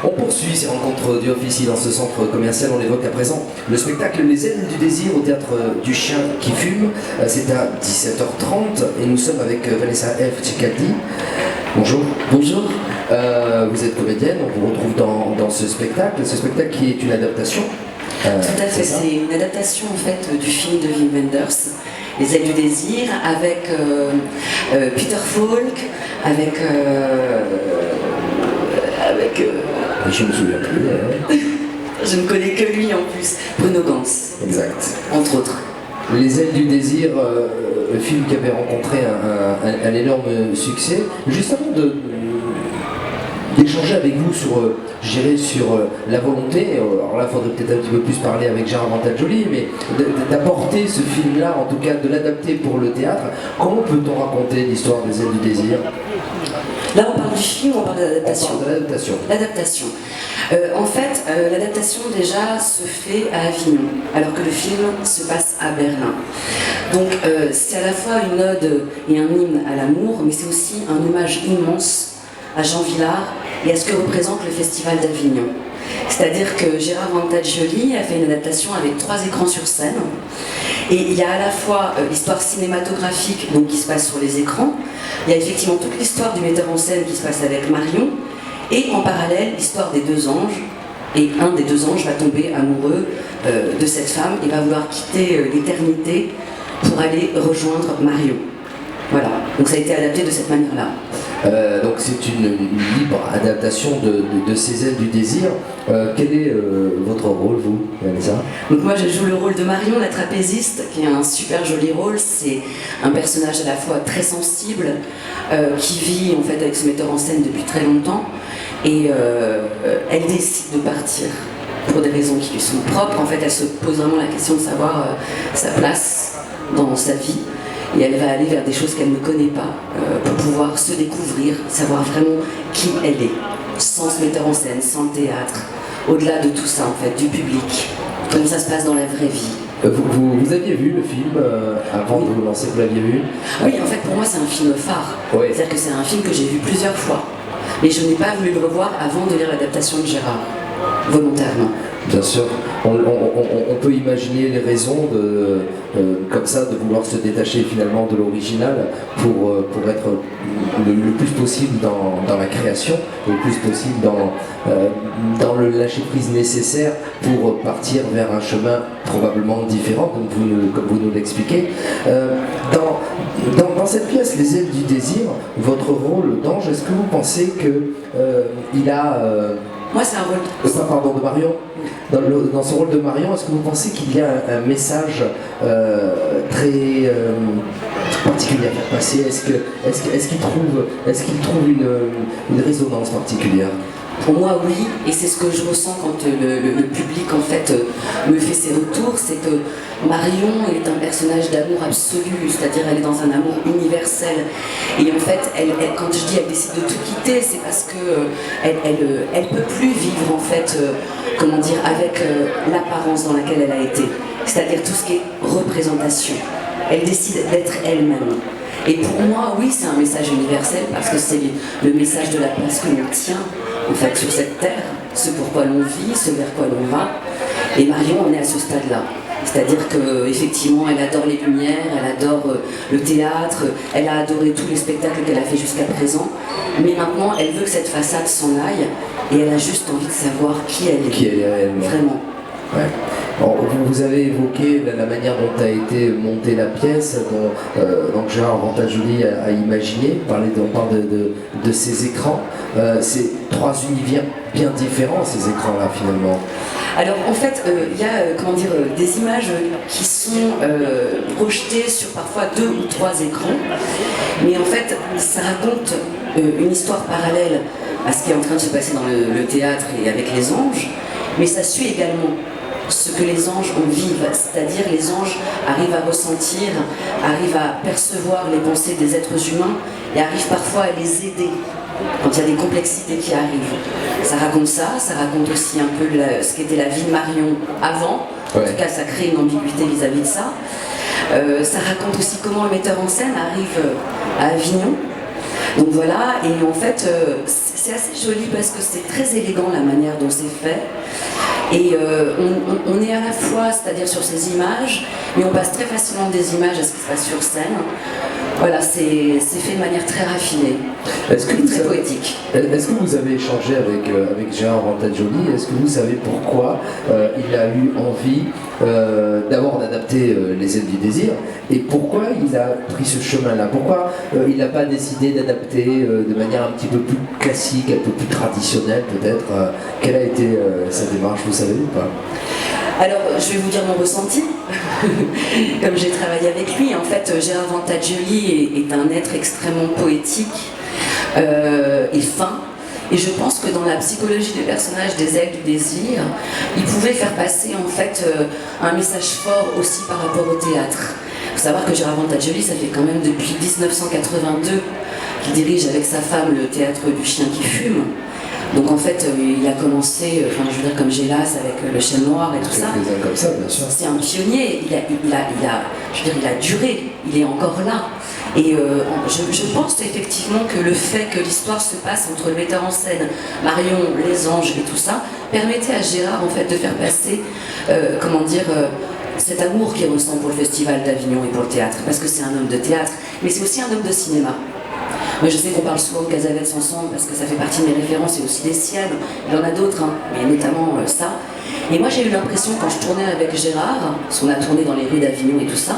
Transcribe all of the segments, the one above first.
On poursuit ces rencontres du office dans ce centre commercial, on l'évoque à présent. Le spectacle Les ailes du désir au théâtre du chien qui fume, c'est à 17h30 et nous sommes avec Vanessa F. Cicaldi. Bonjour. Bonjour. Vous êtes comédienne, on vous retrouve dans ce spectacle qui est une adaptation. Tout à fait, c'est une adaptation en fait du film de Wim Wenders, Les ailes du désir, avec Peter Falk, avec je me souviens plus. Je ne connais que lui en plus, Bruno Gans. Exact. Entre autres. Les ailes du désir, film qui avait rencontré un énorme succès. Juste avant d'échanger avec vous sur la volonté, alors là il faudrait peut-être un petit peu plus parler avec Gérard Montalcioli, mais d'apporter ce film-là, en tout cas de l'adapter pour le théâtre. Comment peut-on raconter l'histoire des ailes du désir? Là on parle du film, on parle de l'adaptation. On parle de l'adaptation. L'adaptation. En fait, l'adaptation déjà se fait à Avignon, alors que le film se passe à Berlin. Donc c'est à la fois une ode et un hymne à l'amour, mais c'est aussi un hommage immense à Jean Vilar et à ce que représente le Festival d'Avignon. C'est-à-dire que Gérard Montalcioli a fait une adaptation avec 3 écrans sur scène. Et il y a à la fois l'histoire cinématographique donc, qui se passe sur les écrans, il y a effectivement toute l'histoire du metteur en scène qui se passe avec Marion, et en parallèle l'histoire des 2 anges, et un des 2 anges va tomber amoureux de cette femme et va vouloir quitter l'éternité pour aller rejoindre Marion. Voilà, donc ça a été adapté de cette manière-là. Donc c'est une libre adaptation de ces ailes du désir. Quel est votre rôle, vous, Vanessa? Donc moi je joue le rôle de Marion, la trapéziste, qui est un super joli rôle. C'est un personnage à la fois très sensible, qui vit en fait avec ce metteur en scène depuis très longtemps, et elle décide de partir pour des raisons qui lui sont propres. En fait elle se pose vraiment la question de savoir sa place dans sa vie. Et elle va aller vers des choses qu'elle ne connaît pas pour pouvoir se découvrir, savoir vraiment qui elle est, sans ce metteur en scène, sans le théâtre, au-delà de tout ça en fait, du public, comment ça se passe dans la vraie vie. Vous aviez vu le film avant de vous lancer, vous l'aviez vu? Oui, en fait pour moi c'est un film phare, oui. C'est-à-dire que c'est un film que j'ai vu plusieurs fois, mais je n'ai pas voulu le revoir avant de lire l'adaptation de Gérard, volontairement. Bien sûr, on peut imaginer les raisons comme ça de vouloir se détacher finalement de l'original pour être le plus possible dans la création, le plus possible dans le lâcher-prise nécessaire pour partir vers un chemin probablement différent, comme vous nous l'expliquez. Dans cette pièce, Les ailes du désir, votre rôle d'ange, est-ce que vous pensez qu'il a... Moi, c'est un rôle. Pardon, de Marion. Dans ce rôle de Marion, est-ce que vous pensez qu'il y a un message très particulier à faire passer? Est-ce qu'il trouve une résonance particulière? Pour moi, oui, et c'est ce que je ressens quand le public en fait me fait ses retours, c'est que Marion est un personnage d'amour absolu, c'est-à-dire elle est dans un amour universel. Et en fait, quand je dis elle décide de tout quitter, c'est parce que elle peut plus vivre en fait, avec l'apparence dans laquelle elle a été, c'est-à-dire tout ce qui est représentation. Elle décide d'être elle-même. Et pour moi, oui, c'est un message universel parce que c'est le message de la place que l'on tient en fait sur cette terre, ce pourquoi l'on vit, ce vers quoi l'on va. Et Marion, on est à ce stade-là. C'est-à-dire qu'effectivement, elle adore les lumières, elle adore le théâtre, elle a adoré tous les spectacles qu'elle a fait jusqu'à présent. Mais maintenant, elle veut que cette façade s'en aille et elle a juste envie de savoir qui elle est. Qui elle est réellement. Vraiment. Ouais. Alors, vous avez évoqué la manière dont a été montée la pièce, dont Gérard Montalcioli a imaginé. On parle de ces écrans. C'est 3 univers bien différents, ces écrans-là, finalement. Alors en fait, il y a des images qui sont projetées sur parfois 2 ou 3 écrans, mais en fait ça raconte une histoire parallèle à ce qui est en train de se passer dans le théâtre et avec les anges, mais ça suit également ce que les anges en vivent, c'est-à-dire les anges arrivent à ressentir, arrivent à percevoir les pensées des êtres humains et arrivent parfois à les aider quand il y a des complexités qui arrivent. Ça raconte ça, ça raconte aussi un peu ce qu'était la vie de Marion avant, en tout cas ça crée une ambiguïté vis-à-vis de ça. Ça raconte aussi comment le metteur en scène arrive à Avignon. Donc voilà, et en fait, c'est assez joli parce que c'est très élégant la manière dont c'est fait. Et on est à la fois, c'est-à-dire sur ces images, mais on passe très facilement des images à ce qui se passe sur scène. Voilà, c'est fait de manière très raffinée, très poétique. Est-ce que vous avez échangé avec Gérard Rantagioli? Est-ce que vous savez pourquoi il a eu envie d'abord d'adapter Les Ailes du désir, et pourquoi il a pris ce chemin-là? Pourquoi il n'a pas décidé d'adapter de manière un petit peu plus classique, un peu plus traditionnelle peut-être? Quelle a été sa démarche, vous savez ou pas? Alors, je vais vous dire mon ressenti, comme j'ai travaillé avec lui. En fait, Gérard Rantagioli est un être extrêmement poétique et fin. Et je pense que dans la psychologie des personnages des Ailes du désir, il pouvait faire passer en fait un message fort aussi par rapport au théâtre. Il faut savoir que Gérard Rantagioli, ça fait quand même depuis 1982 qu'il dirige avec sa femme le théâtre du chien qui fume. Donc en fait, il a commencé, enfin je veux dire comme Gélas avec le chêne noir et tout ça. Comme ça, bien sûr. C'est un pionnier. Il a duré. Il est encore là. Et je pense effectivement que le fait que l'histoire se passe entre le metteur en scène, Marion, les anges et tout ça, permettait à Gérard en fait de faire passer, cet amour qu'il ressent pour le Festival d'Avignon et pour le théâtre, parce que c'est un homme de théâtre, mais c'est aussi un homme de cinéma. Moi, je sais qu'on parle souvent de Cassavetes ensemble parce que ça fait partie de mes références et aussi des siennes. Il y en a d'autres, hein, mais notamment ça. Et moi, j'ai eu l'impression, quand je tournais avec Gérard, parce qu'on a tourné dans les rues d'Avignon et tout ça,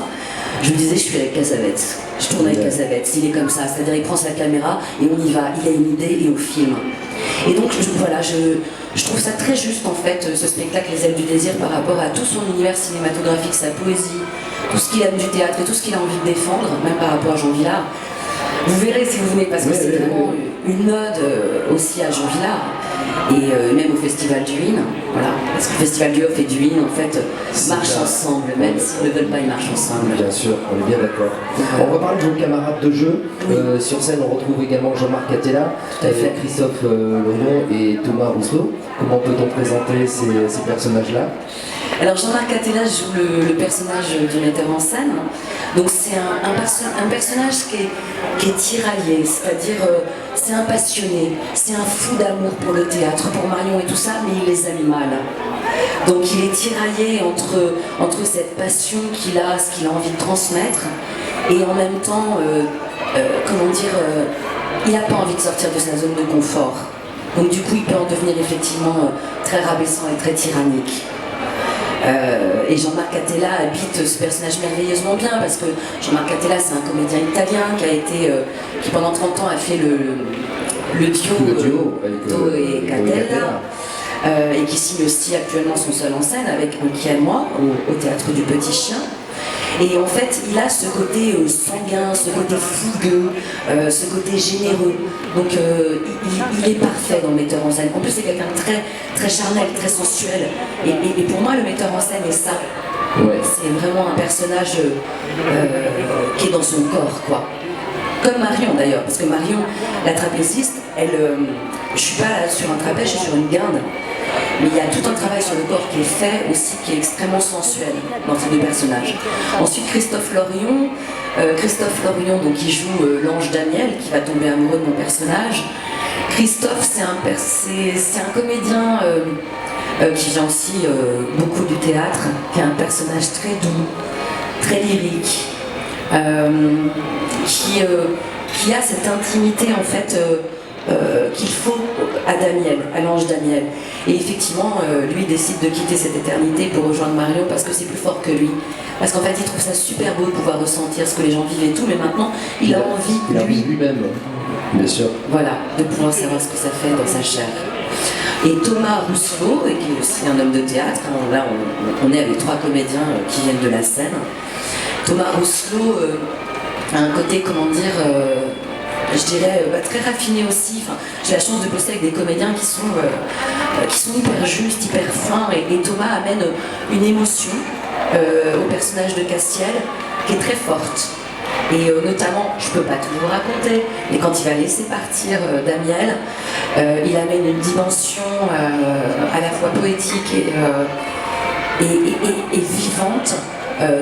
je me disais, je suis avec Cassavetes. Je tourne avec Cassavetes. Il est comme ça, c'est-à-dire il prend sa caméra et on y va. Il a une idée et on filme. Et donc, je trouve ça très juste, en fait, ce spectacle Les Ailes du désir, par rapport à tout son univers cinématographique, sa poésie, tout ce qu'il aime du théâtre et tout ce qu'il a envie de défendre, même par rapport à Jean Vilar. Vous verrez si vous venez, parce que c'est vraiment une ode aussi à Jean Vilar, et même au Festival du Huyn, voilà, parce que le Festival du Off et du Huyn, en fait, marchent ensemble, même s'ils ne veulent pas, ils marchent ensemble. Bien sûr, on est bien d'accord. On va parler de vos camarades de jeu. Sur scène, on retrouve également Jean-Marc Catella, Christophe Lorion et Thomas Rousselot. Comment peut-on présenter ces personnages-là? Alors Jean-Marc Catella joue le personnage du metteur en scène. Donc c'est un personnage qui est tiraillé, c'est-à-dire c'est un passionné, c'est un fou d'amour pour le théâtre, pour Marion et tout ça, mais il les aime mal. Donc il est tiraillé entre cette passion qu'il a, ce qu'il a envie de transmettre, et en même temps, il n'a pas envie de sortir de sa zone de confort. Donc du coup, il peut en devenir effectivement très rabaissant et très tyrannique. Et Jean-Marc Catella habite ce personnage merveilleusement bien, parce que Jean-Marc Catella, c'est un comédien italien qui pendant 30 ans a fait le duo avec Catella, et qui signe aussi actuellement son seul en scène avec Un qui aime moi au théâtre du Petit Chien. Et en fait, il a ce côté sanguin, ce côté fougueux, ce côté généreux. Donc il est parfait dans le metteur en scène. En plus, c'est quelqu'un de très, très charnel, très sensuel. Et pour moi, le metteur en scène est ça. Ouais. C'est vraiment un personnage qui est dans son corps, quoi. Comme Marion d'ailleurs, parce que Marion, la trapéziste, je suis pas sur un trapèze, je suis sur une garde. Mais il y a tout un travail sur le corps qui est fait aussi, qui est extrêmement sensuel dans ces deux personnages. Ensuite, Christophe Lorion, donc, qui joue l'ange Daniel, qui va tomber amoureux de mon personnage. Christophe, c'est un comédien qui vient aussi beaucoup du théâtre, qui est un personnage très doux, très lyrique, qui a cette intimité en fait qu'il faut à Daniel, à l'ange Daniel. Et effectivement, lui décide de quitter cette éternité pour rejoindre Marion parce que c'est plus fort que lui. Parce qu'en fait, il trouve ça super beau de pouvoir ressentir ce que les gens vivent et tout, mais maintenant, il a envie, lui-même, bien sûr. Voilà, de pouvoir savoir ce que ça fait dans sa chair. Et Thomas Rousselot, qui est aussi un homme de théâtre, là on est avec 3 comédiens qui viennent de la scène. Thomas Rousselot a un côté, je dirais très raffiné aussi. Enfin, j'ai la chance de bosser avec des comédiens qui sont hyper justes, hyper fins, et Thomas amène une émotion au personnage de Castiel qui est très forte. Et notamment, je peux pas tout vous raconter, mais quand il va laisser partir Damiel, il amène une dimension à la fois poétique et vivante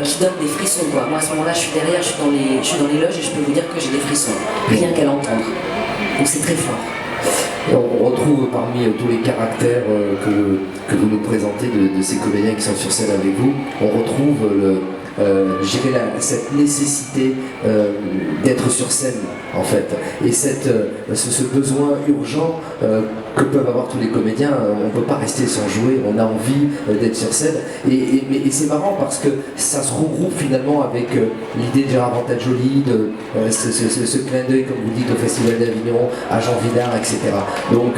qui donne des frissons, quoi. Moi, à ce moment-là, je suis derrière, je suis dans les loges et je peux vous dire que j'ai des frissons, rien qu'à l'entendre. Donc c'est très fort. Et on retrouve parmi tous les caractères que vous nous présentez de ces comédiens qui sont sur scène avec vous, on retrouve cette nécessité d'être sur scène en fait, et ce besoin urgent que peuvent avoir tous les comédiens. On ne peut pas rester sans jouer, on a envie d'être sur scène, et c'est marrant parce que ça se regroupe finalement avec l'idée de Gérard Vantaggioli, de ce clin d'œil, comme vous dites, au Festival d'Avignon, à Jean Vilar, etc. Donc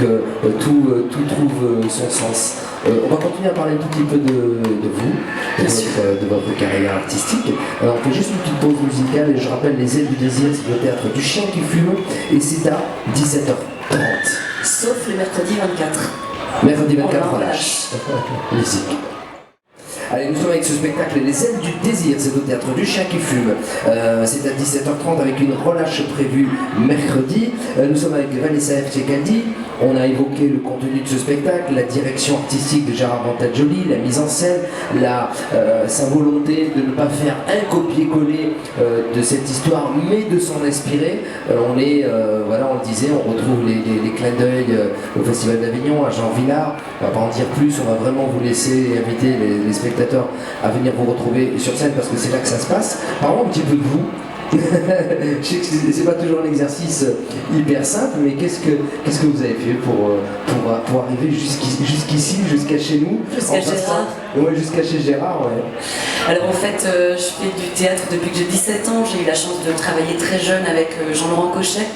tout trouve son sens. On va continuer à parler un tout petit peu de vous, de votre carrière artistique. Alors, on fait juste une petite pause musicale et je rappelle Les Ailes du Désir, c'est le théâtre du Chien qui fume et c'est à 17h30. Sauf le mercredi 24. Mercredi 24, relâche. Musique. Allez, nous sommes avec ce spectacle Les Ailes du Désir, c'est au théâtre du Chien qui fume. C'est à 17h30 avec une relâche prévue mercredi. Nous sommes avec Vanessa F. On a évoqué le contenu de ce spectacle, la direction artistique de Gérard Vantaggioli, la mise en scène, sa volonté de ne pas faire un copier-coller de cette histoire, mais de s'en inspirer. On le disait, on retrouve les clins d'œil au Festival d'Avignon, à Jean Vilar. On va pas en dire plus, on va vraiment vous laisser inviter les spectateurs à venir vous retrouver sur scène parce que c'est là que ça se passe. Parlons un petit peu de vous. Je sais que c'est pas toujours un exercice hyper simple, mais qu'est-ce que vous avez fait pour arriver jusqu'ici, jusqu'à chez nous, jusqu'à Gérard. Ouais, jusqu'à chez Gérard, ouais. Alors en fait, je fais du théâtre depuis que j'ai 17 ans. J'ai eu la chance de travailler très jeune avec Jean-Laurent Cochet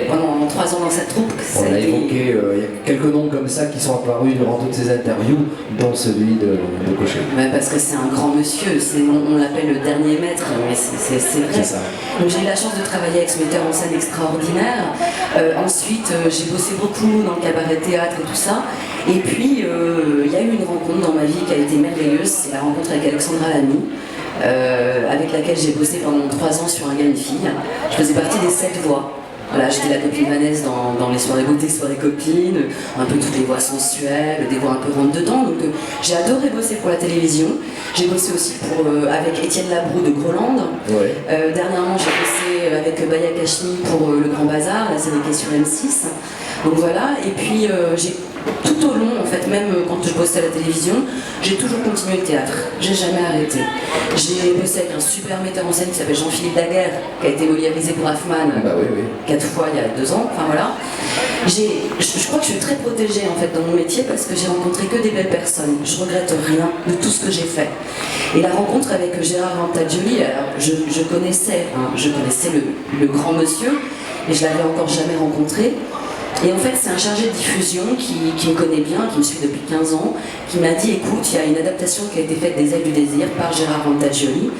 pendant 3 ans dans cette troupe. On a évoqué, il y a quelques noms comme ça qui sont apparus durant toutes ces interviews, dont celui de Cochet. Parce que c'est un grand monsieur, on l'appelle le dernier maître, mais c'est vrai. C'est ça. Donc j'ai eu la chance de travailler avec ce metteur en scène extraordinaire. Ensuite, j'ai bossé beaucoup dans le cabaret théâtre et tout ça. Et puis, il y a eu une rencontre dans ma vie qui a été merveilleuse, c'est la rencontre avec Alexandra Lamy, avec laquelle j'ai bossé pendant 3 ans sur Un gars, une fille. Je faisais partie des 7 voix. Voilà, j'étais la copine Vanessa dans les soirées beauté, soirées copines, un peu toutes les voix sensuelles, des voix un peu rentre dedans. Donc j'ai adoré bosser pour la télévision. J'ai bossé aussi avec Étienne Labroue de Groland. Ouais. Dernièrement, j'ai bossé avec Baya Kashmi pour Le Grand Bazar, la série qui est sur M6. Donc voilà, et puis j'ai tout au long, en fait, même quand je bossais à la télévision, j'ai toujours continué le théâtre. J'ai jamais arrêté. J'ai bossé avec un super metteur en scène qui s'appelle Jean-Philippe Daguerre, qui a été moliérisé pour Hoffmann 4 fois il y a 2 ans. Enfin voilà. Je crois que je suis très protégée en fait dans mon métier parce que j'ai rencontré que des belles personnes. Je regrette rien de tout ce que j'ai fait. Et la rencontre avec Gérard Vantaggioli, alors je connaissais le grand monsieur, mais je l'avais encore jamais rencontré. Et en fait, c'est un chargé de diffusion qui me connaît bien, qui me suit depuis 15 ans, qui m'a dit, écoute, il y a une adaptation qui a été faite des Ailes du Désir par Gérard Vantaggioli.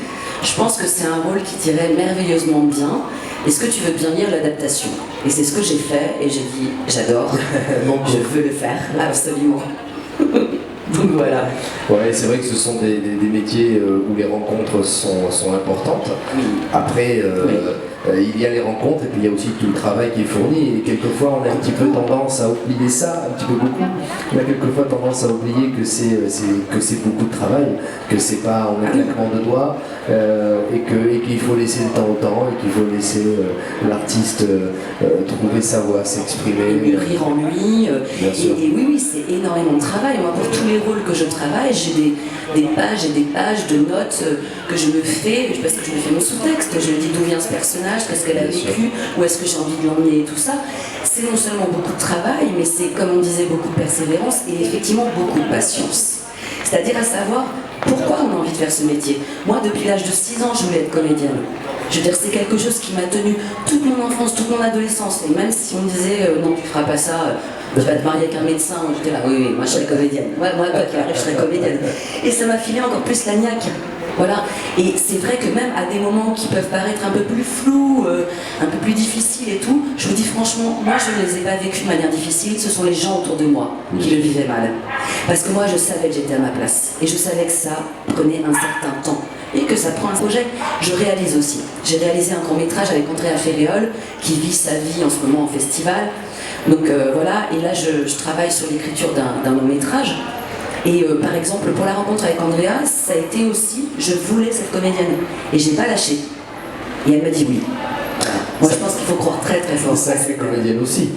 Je pense que c'est un rôle qui tirait merveilleusement bien. Est-ce que tu veux bien lire l'adaptation? Et c'est ce que j'ai fait, et j'ai dit, j'adore, je veux le faire, absolument. Donc voilà. Ouais, c'est vrai que ce sont des métiers où les rencontres sont importantes. Oui. Après, il y a les rencontres et puis il y a aussi tout le travail qui est fourni. Et quelquefois, on a un petit peu tendance à oublier ça, un petit peu beaucoup. On a quelquefois tendance à oublier que c'est beaucoup de travail, que c'est pas en un claquement de doigts, et qu'il faut laisser le temps au temps, et qu'il faut laisser l'artiste trouver sa voix, s'exprimer. Mûrir en lui. Et oui, c'est énormément de travail. Moi, pour tous les rôles que je travaille, j'ai des pages et des pages de notes que je me fais, parce que je me fais mon sous-texte, je me dis d'où vient ce personnage, qu'est-ce qu'elle a vécu, où est-ce que j'ai envie de l'emmener et tout ça. C'est non seulement beaucoup de travail, mais c'est, comme on disait, beaucoup de persévérance et effectivement beaucoup de patience. C'est-à-dire à savoir pourquoi on a envie de faire ce métier. Moi, depuis l'âge de 6 ans, je voulais être comédienne. Je veux dire, c'est quelque chose qui m'a tenu toute mon enfance, toute mon adolescence. Et même si on me disait, non, tu feras pas ça, tu vas te marier avec un médecin, j'étais là, oui, moi je serais comédienne. Moi, quoi qu'il arrive, je serais comédienne. Et ça m'a filé encore plus la niaque. Voilà. Et c'est vrai que même à des moments qui peuvent paraître un peu plus flous, un peu plus difficiles et tout, je vous dis franchement, moi je ne les ai pas vécus de manière difficile, ce sont les gens autour de moi qui le vivaient mal. Parce que moi je savais que j'étais à ma place. Et je savais que ça prenait un certain temps. Et que ça prend un projet. Je réalise aussi. J'ai réalisé un court-métrage avec Andrea Ferréol, qui vit sa vie en ce moment en festival. Donc voilà, et là je travaille sur l'écriture d'un long-métrage. Et par exemple, pour la rencontre avec Andrea, ça a été aussi, je voulais cette comédienne. Et j'ai pas lâché. Et elle m'a dit oui. Moi, je pense qu'il faut croire très très fort. Une sacrée comédienne aussi.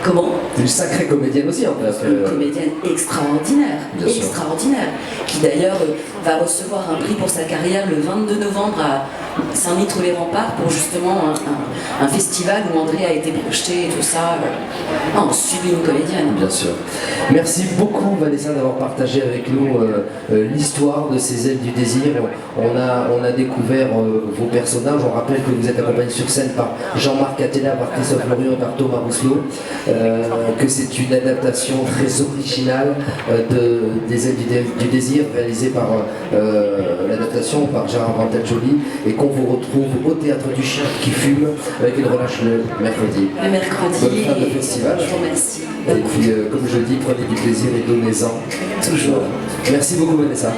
Comment? Une sacrée comédienne aussi, en fait. Une comédienne extraordinaire, Bien sûr. extraordinaire, qui d'ailleurs va recevoir un prix pour sa carrière le 22 novembre à Saint-Mitre-les-Remparts pour justement un festival où André a été projeté et tout ça. Non, sublime comédienne. Bien sûr. Merci beaucoup Vanessa d'avoir partagé avec nous l'histoire de ces ailes du désir. On a découvert vos personnages. On rappelle que vous êtes accompagné sur scène par Jean-Marc Catella, par Christophe Loriot et par Thomas Rousselot. Que c'est une adaptation très originale des ailes du désir réalisée par l'adaptation par Gérard Rantel-Joly et qu'on vous retrouve au Théâtre du Chien qui fume avec une relâche le mercredi. Le mercredi. Bonne fin de festival. Je vous remercie. Et puis, comme je dis, prenez du plaisir et donnez-en. Toujours. Merci beaucoup, Vanessa.